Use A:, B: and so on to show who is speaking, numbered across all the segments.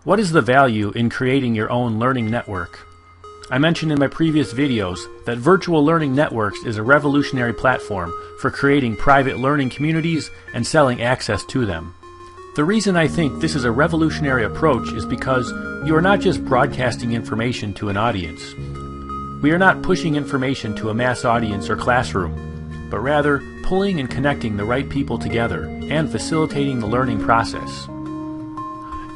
A: What is the value in creating your own learning network? I mentioned in my previous videos that virtual learning networks is a revolutionary platform for creating private learning communities and selling access to them. The reason I think this is a revolutionary approach is because you are not just broadcasting information to an audience. We are not pushing information to a mass audience or classroom, but rather pulling and connecting the right people together and facilitating the learning process.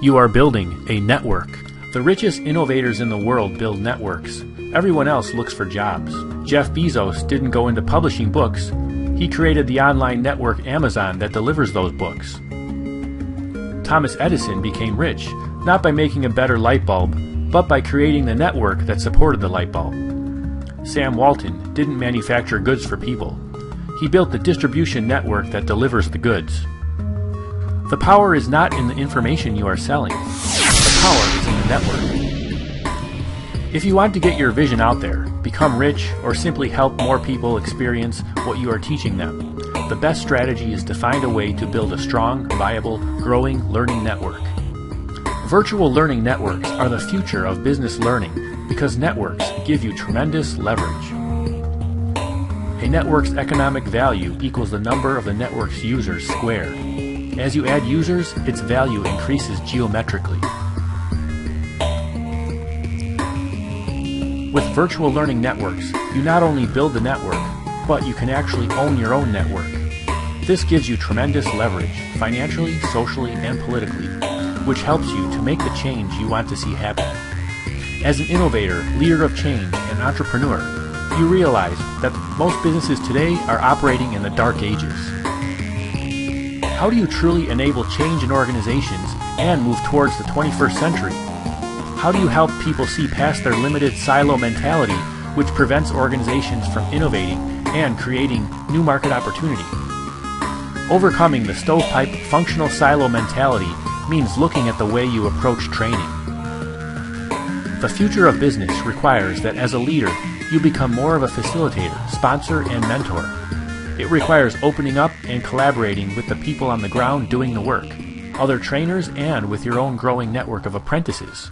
A: You are building a network. The richest innovators in the world build networks. Everyone else looks for jobs. Jeff Bezos didn't go into publishing books. He created the online network Amazon that delivers those books. Thomas Edison became rich, not by making a better light bulb, but by creating the network that supported the light bulb. Sam Walton didn't manufacture goods for people. He built the distribution network that delivers the goods. The power is not in the information you are selling. The power is in the network. If you want to get your vision out there, become rich, or simply help more people experience what you are teaching them, the best strategy is to find a way to build a strong, viable, growing learning network. Virtual learning networks are the future of business learning because networks give you tremendous leverage. A network's economic value equals the number of the network's users squared. As you add users, its value increases geometrically. With virtual learning networks, you not only build the network, but you can actually own your own network. This gives you tremendous leverage, financially, socially, and politically, which helps you to make the change you want to see happen. As an innovator, leader of change, and entrepreneur, you realize that most businesses today are operating in the dark ages. How do you truly enable change in organizations and move towards the 21st century? How do you help people see past their limited silo mentality, which prevents organizations from innovating and creating new market opportunity? Overcoming the stovepipe functional silo mentality means looking at the way you approach training. The future of business requires that as a leader, you become more of a facilitator, sponsor, and mentor. It requires opening up and collaborating with the people on the ground doing the work, other trainers, and with your own growing network of apprentices.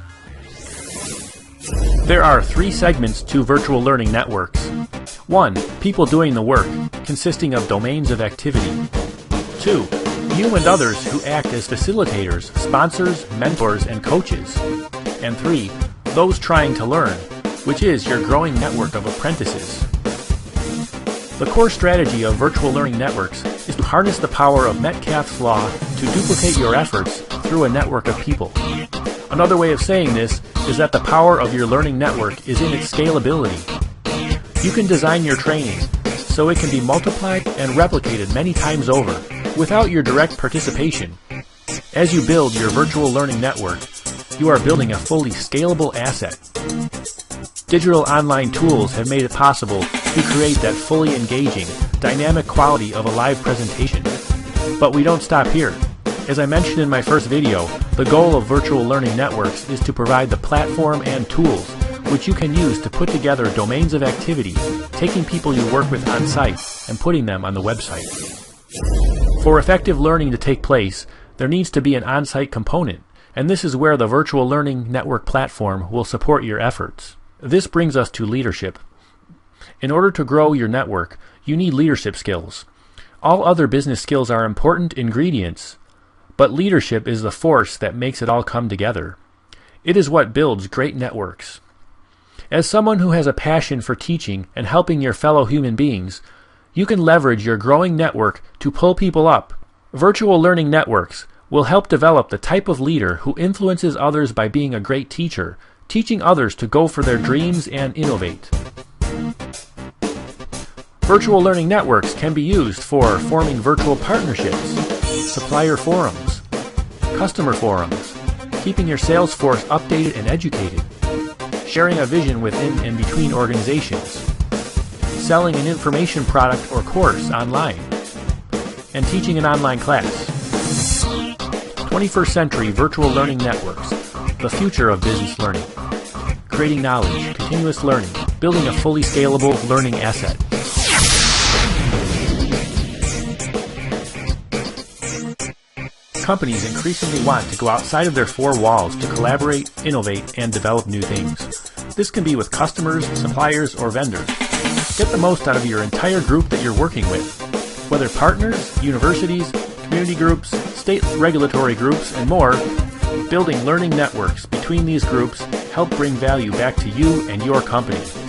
A: There are 3 segments to virtual learning networks. 1. People doing the work, consisting of domains of activity. 2. You and others who act as facilitators, sponsors, mentors, and coaches. And 3. Those trying to learn, which is your growing network of apprentices. The core strategy of virtual learning networks is to harness the power of Metcalfe's law to duplicate your efforts through a network of people. Another way of saying this is that the power of your learning network is in its scalability. You can design your training so it can be multiplied and replicated many times over without your direct participation. As you build your virtual learning network, you are building a fully scalable asset. Digital online tools have made it possible to create that fully engaging, dynamic quality of a live presentation. But we don't stop here. As I mentioned in my first video, the goal of virtual learning networks is to provide the platform and tools which you can use to put together domains of activity, taking people you work with on site and putting them on the website. For effective learning to take place, there needs to be an on-site component, and this is where the virtual learning network platform will support your efforts. This brings us to leadership. In order to grow your network, you need leadership skills. All other business skills are important ingredients, but leadership is the force that makes it all come together. It is what builds great networks. As someone who has a passion for teaching and helping your fellow human beings, you can leverage your growing network to pull people up. Virtual learning networks will help develop the type of leader who influences others by being a great teacher, teaching others to go for their dreams and innovate. Virtual learning networks can be used for forming virtual partnerships, supplier forums, customer forums, keeping your sales force updated and educated, sharing a vision within and between organizations, selling an information product or course online, and teaching an online class. 21st century virtual learning networks, the future of business learning. Creating knowledge, continuous learning, building a fully scalable learning asset. companies increasingly want to go outside of their four walls to collaborate, innovate, and develop new things. This can be with customers, suppliers, or vendors. Get the most out of your entire group that you're working with. Whether partners, universities, community groups, state regulatory groups, and more, building learning networks between these groups help bring value back to you and your company.